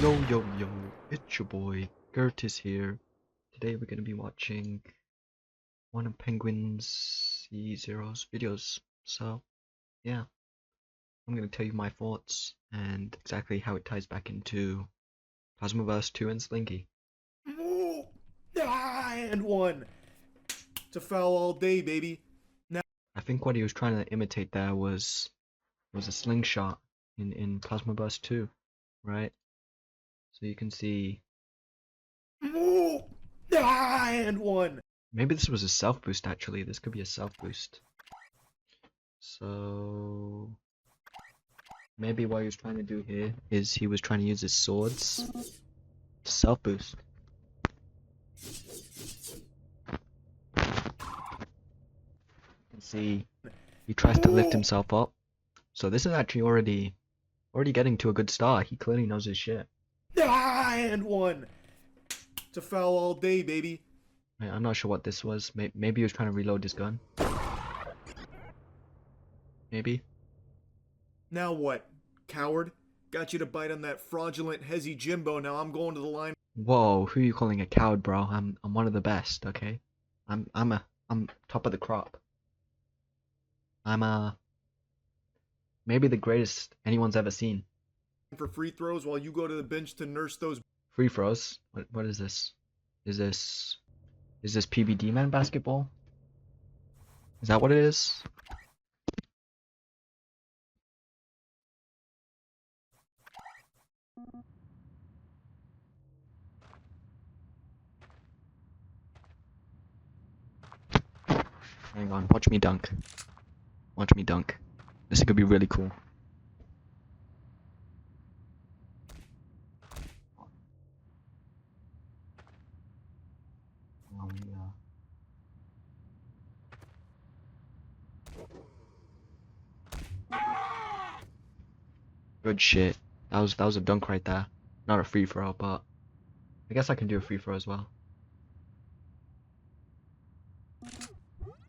Yo, yo, yo, it's your boy, Gertis here. Today we're gonna be watching one of Penguinz0's videos. So, yeah, I'm gonna tell you my thoughts and exactly how it ties back into Plazma Burst 2 and Slingy. And one. It's a foul all day, baby. Now, I think what he was trying to imitate there was a slingshot in Plasma Burst 2, right? So you can see and one. maybe this was a self boost actually. This could be a self boost. So maybe what he was trying to do here is he was trying to use his swords to self boost. You can see he tries to lift himself up. So this is actually already getting to a good start. He clearly knows his shit. And one. It's a foul all day, baby. I'm not sure what this was. Maybe he was trying to reload his gun. Maybe. Now what, coward? Got you to bite on that fraudulent Hezzy Jimbo. Now I'm going to the line. Whoa, who are you calling a coward, bro? I'm one of the best, okay? I'm top of the crop. I'm maybe the greatest anyone's ever seen. For free throws while you go to the bench to nurse those. Free throws? What is this? Is this PBD man basketball? Is that what it is? Hang on, watch me dunk. Watch me dunk. This could be really cool. Good shit. That was a dunk right there. Not a free throw, but I guess I can do a free throw as well.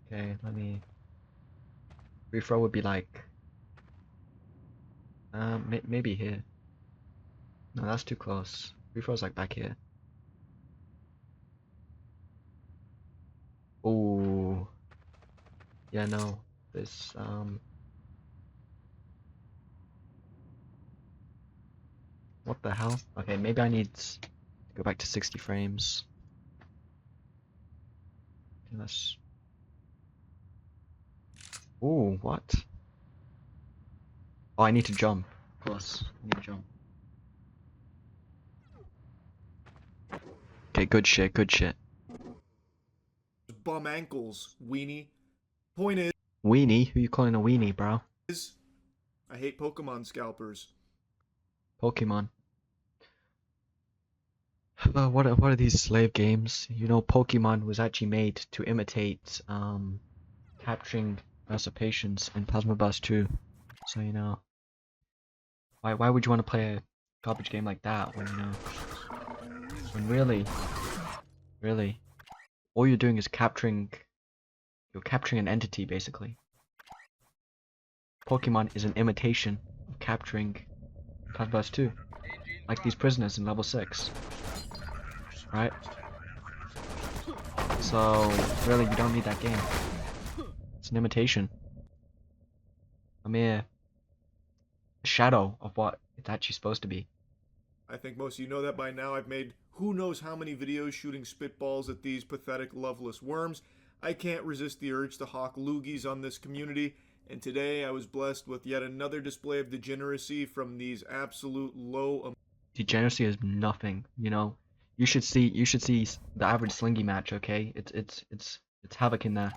Okay, let me. Free throw would be like, maybe here. No, that's too close. Free throw's like back here. Oh, yeah, no. This what the hell? Okay, maybe I need to go back to 60 frames. Okay, let's. Oh, what? Oh, I need to jump. Of course, I need to jump. Okay, good shit, good shit. Bum ankles, weenie. Point Weenie? Who you calling a weenie, bro? is, I hate Pokemon scalpers. Pokemon. What are these slave games? You know, Pokemon was actually made to imitate capturing usurpations in Plasma Burst 2. So you know, why would you want to play a garbage game like that when you know when really all you're doing is you're capturing an entity basically. Pokemon is an imitation of capturing Plasma Burst 2, like these prisoners in level 6, right? So really, you don't need that game. It's an imitation. A mere shadow of what it's actually supposed to be. I think most of you know that by now. I've made who knows how many videos shooting spitballs at these pathetic, loveless worms. I can't resist the urge to hawk loogies on this community, and today I was blessed with yet another display of degeneracy from these absolute low. Degeneracy is nothing, you know. You should see the average Slingy match, okay? It's havoc in there.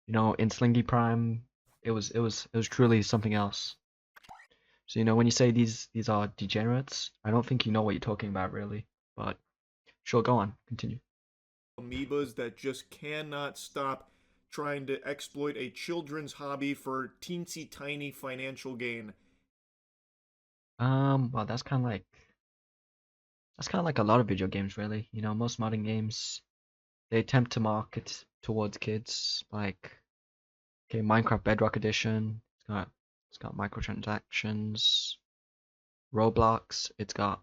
You know, in Slingy Prime, it was truly something else. So you know, when you say these are degenerates, I don't think you know what you're talking about really. But sure, go on, continue. Amoebas that just cannot stop trying to exploit a children's hobby for teensy tiny financial gain. Well, that's kind of like a lot of video games, really. You know, most modern games they attempt to market towards kids, like okay, Minecraft Bedrock Edition. It's got microtransactions. Roblox, it's got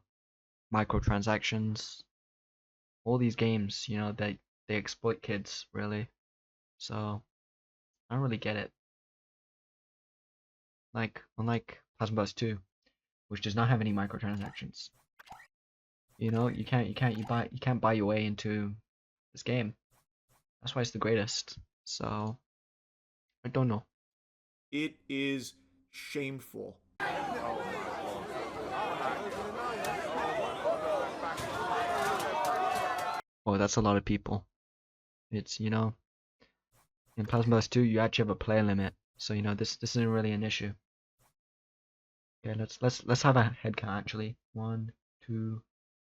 microtransactions. All these games, you know, they exploit kids really. So I don't really get it. Like unlike Plazma Burst 2, which does not have any microtransactions. You know, you can't buy your way into this game. That's why it's the greatest. So I don't know. It is shameful. Oh, that's a lot of people. It's, you know, in Plazma Burst 2 you actually have a player limit. So, you know, this isn't really an issue. Okay, let's have a head count actually. 1, 2,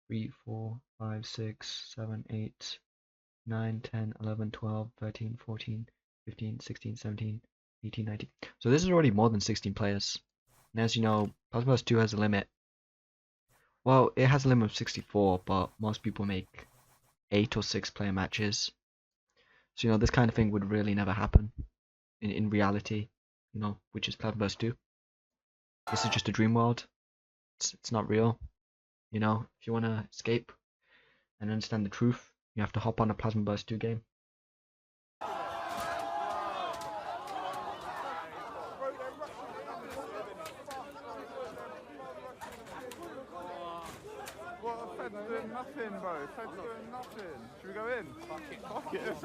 3, 4, 5, 6, 7, 8, 9, 10, 11, 12, 13, 14, 15, 16, 17, 18, 19. So this is already more than 16 players. And as you know, Plazma Burst 2 has a limit. Well, it has a limit of 64, but most people make 8 or 6 player matches. So, you know, this kind of thing would really never happen in reality, you know, which is Plazma Burst 2. This is just a dream world. It's not real. You know, if you want to escape and understand the truth, you have to hop on a Plazma Burst 2 game. Nothing, bro. Fed's doing nothing. Should we go in? Fuck it.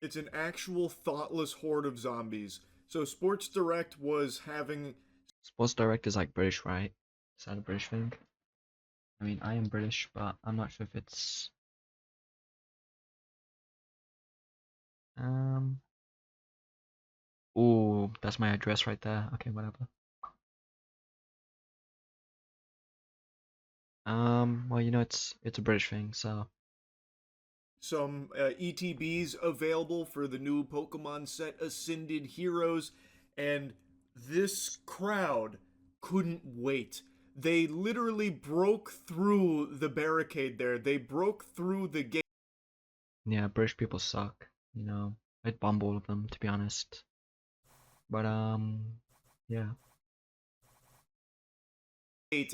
It's an actual thoughtless horde of zombies. So Sports Direct was having... Sports Direct is like British, right? Is that a British thing? I mean, I am British, but I'm not sure if it's... Ooh, that's my address right there. Okay, whatever. Well, you know, it's a British thing, so... Some ETBs available for the new Pokemon set Ascended Heroes, and this crowd couldn't wait. They literally broke through the barricade there. They broke through the gate. Yeah, British people suck, you know. I'd bomb all of them, to be honest. But, yeah.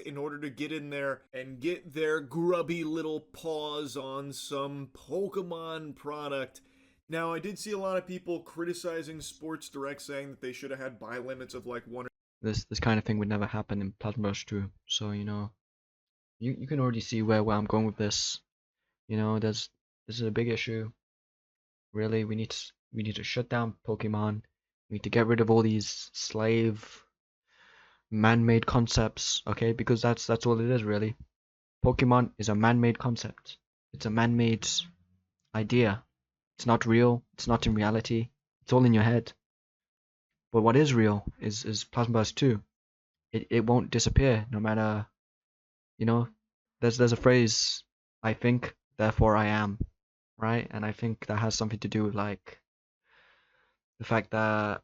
In order to get in there and get their grubby little paws on some Pokemon product. Now, I did see a lot of people criticizing Sports Direct, saying that they should have had buy limits of like one. This kind of thing would never happen in Plazma Burst 2. So, you know, you can already see where I'm going with this. You know, this is a big issue. Really, we need to shut down Pokemon. We need to get rid of all these slave man-made concepts, okay? Because that's all it is really. Pokemon is a man-made concept. It's a man-made idea. It's not real. It's not in reality. It's all in your head. But what is real is Plasma Burst 2. It won't disappear no matter, you know. There's a phrase, I think, therefore I am, right? And I think that has something to do with like the fact that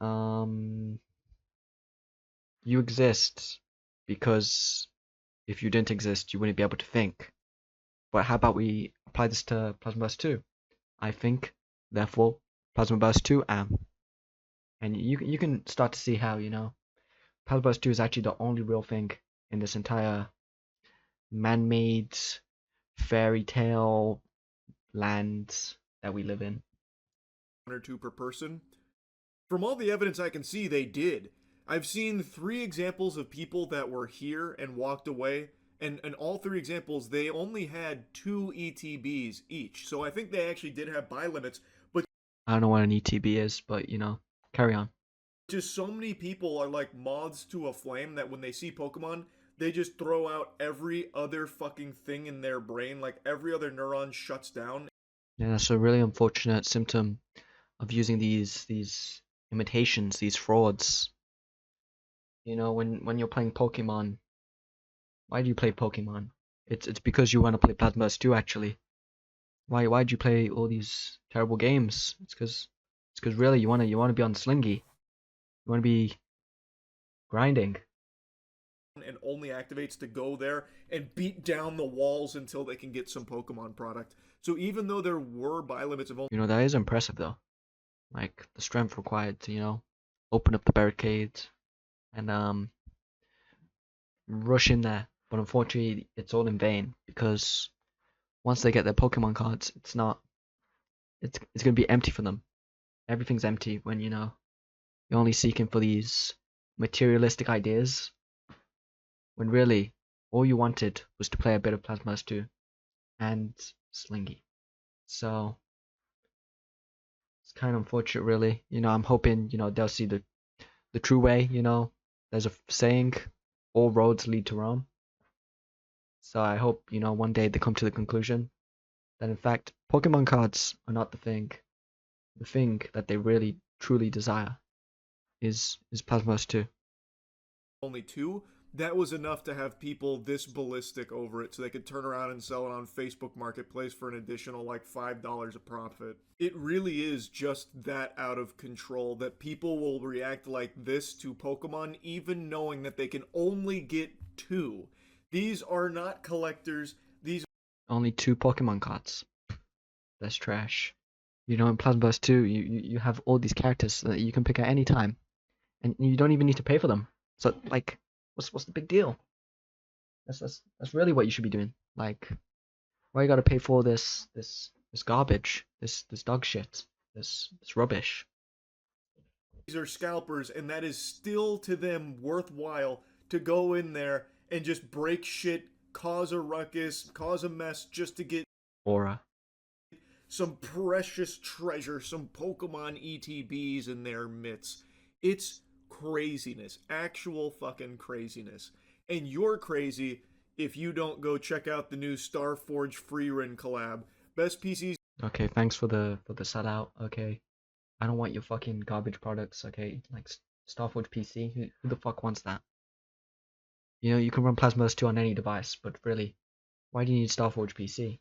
you exist because if you didn't exist, you wouldn't be able to think. But how about we apply this to Plasma Burst 2? I think, therefore, Plasma Burst 2 am. And you can start to see how, you know, Plasma Burst 2 is actually the only real thing in this entire man-made fairy tale land that we live in. 1 or 2 per person. From all the evidence I can see, they did. I've seen 3 examples of people that were here and walked away, and in all 3 examples, they only had 2 ETBs each. So I think they actually did have buy limits, but I don't know what an ETB is, but you know, carry on. just so many people are like moths to a flame that when they see Pokemon, they just throw out every other fucking thing in their brain, like every other neuron shuts down. Yeah, that's a really unfortunate symptom of using these imitations, these frauds. You know, when you're playing Pokemon, why do you play Pokemon? It's because you want to play Plazma Burst 2 actually. Why'd you play all these terrible games? It's because really you wanna be on Slingy. You wanna be grinding. And only activates to go there and beat down the walls until they can get some Pokemon product. So even though there were buy limits of only... You know, that is impressive though. Like the strength required to, you know, open up the barricades and rush in there. but unfortunately, it's all in vain because once they get their Pokemon cards, it's gonna be empty for them. Everything's empty when you're only seeking for these materialistic ideas, when really all you wanted was to play a bit of Plazma Burst 2 and Slingy. So it's kind of unfortunate, really. I'm hoping they'll see the true way. There's a saying, all roads lead to Rome. So I hope one day they come to the conclusion that in fact Pokemon cards are not the thing. The thing that they really truly desire is Plazma Burst 2. Only 2, that was enough to have people this ballistic over it so they could turn around and sell it on Facebook Marketplace for an additional like $5 a profit. It really is just that out of control that people will react like this to Pokemon even knowing that they can only get 2. These are not collectors, these Only 2 Pokemon cards. That's trash. In Plazma Burst 2, you have all these characters that you can pick at any time, and you don't even need to pay for them. So like, what's the big deal? That's really what you should be doing. Like, why you gotta pay for this garbage, this dog shit, this rubbish? These are scalpers, and that is still to them worthwhile to go in there and just break shit, cause a ruckus, cause a mess just to get Aura. some precious treasure, some Pokemon ETBs in their mitts. It's craziness, actual fucking craziness. And you're crazy if you don't go check out the new Starforge Freerun collab. Best PCs. Okay, thanks for the sellout. Okay, I don't want your fucking garbage products. Okay, like Starforge PC. Who the fuck wants that? You can run Plazma Burst 2 on any device, but really, why do you need Starforge PC?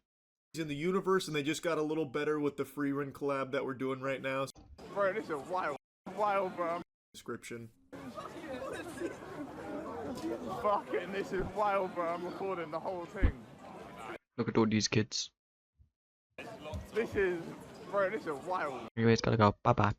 In the universe, and they just got a little better with the Freerun collab that we're doing right now. Bro, this is wild, bro. Description. Fucking, this is wild, bro. I'm recording the whole thing. Look at all these kids. This is wild. Anyways, gotta go. Bye bye.